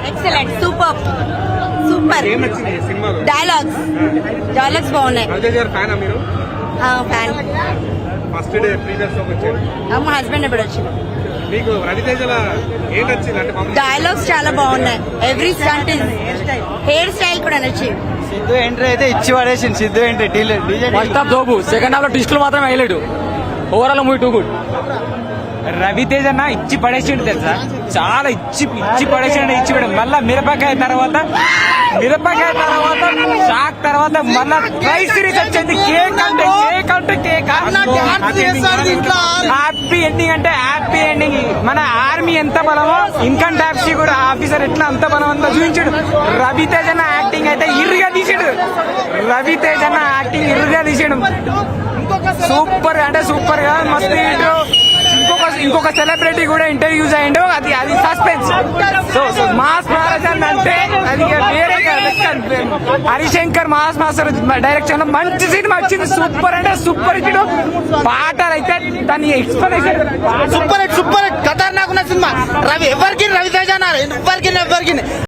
Excellent, super super. Dialogues బాగున్నాయి. Fan. First day previous షోకి వచ్చారు. మా హస్బెండ్ ఎప్పుడు వచ్చింది. మీకు రవితేజల ఏం నచ్చింది అంటే డైలాగ్స్ చాలా బాగున్నాయి. ఎవ్రీ స్టంట్ హెయిర్ స్టైల్ కూడా నచ్చింది. సిద్ధు ఎంట్రీ అయితే ఇచ్చి పడేసింది. సిద్ధు ఎంట్రీ ఫస్ట్ హాఫ్ దోబు, సెకండ్ హాఫ్ లో ట్విస్టులు మాత్రం highlight. Overall movie too good. Ravi Teja అన్న ఇచ్చి పడేసిండు తెలుసా, చాలా ఇచ్చి పడేసిండు. మళ్ళా మిరపకాయ తర్వాత షాక్ తర్వాత మళ్ళా ట్రై సిరీస్ వచ్చింది. కేక్ అంటే కేక్. హ్యాపీ ఎండింగ్ అంటే హ్యాపీ ఎండింగ్. మన ఆర్మీ ఎంత బలమో ఇన్కమ్ ట్యాక్స్ కూడా ఆఫీసర్ ఎట్లా అంత బలం అంతా చూపించాడు. రవితేజ అన్న యాక్టింగ్ అయితే ఇరుగా తీసాడు. సూపర్ అంటే సూపర్ గా మస్తు. ఇంకొక సెలబ్రిటీ కూడా ఇంటర్వ్యూస్ అయ్యిండు. అది సస్పెన్స్. సో మాస్ మహారాజన్ అంటే అది వేరే హరిశంకర్ మాస్ మాస్టర్ డైరెక్షన్ లో మంచి సినిమా వచ్చింది. సూపర్ అంటే సూపర్ ఇచ్చాడు. పాటలు అయితే దాని ఎక్స్ప్లెనేషన్ సూపర్ హిట్ ఖతర్నాక్ ఉన్న సినిమా. రవితేజ అన్నారు ఎవరికి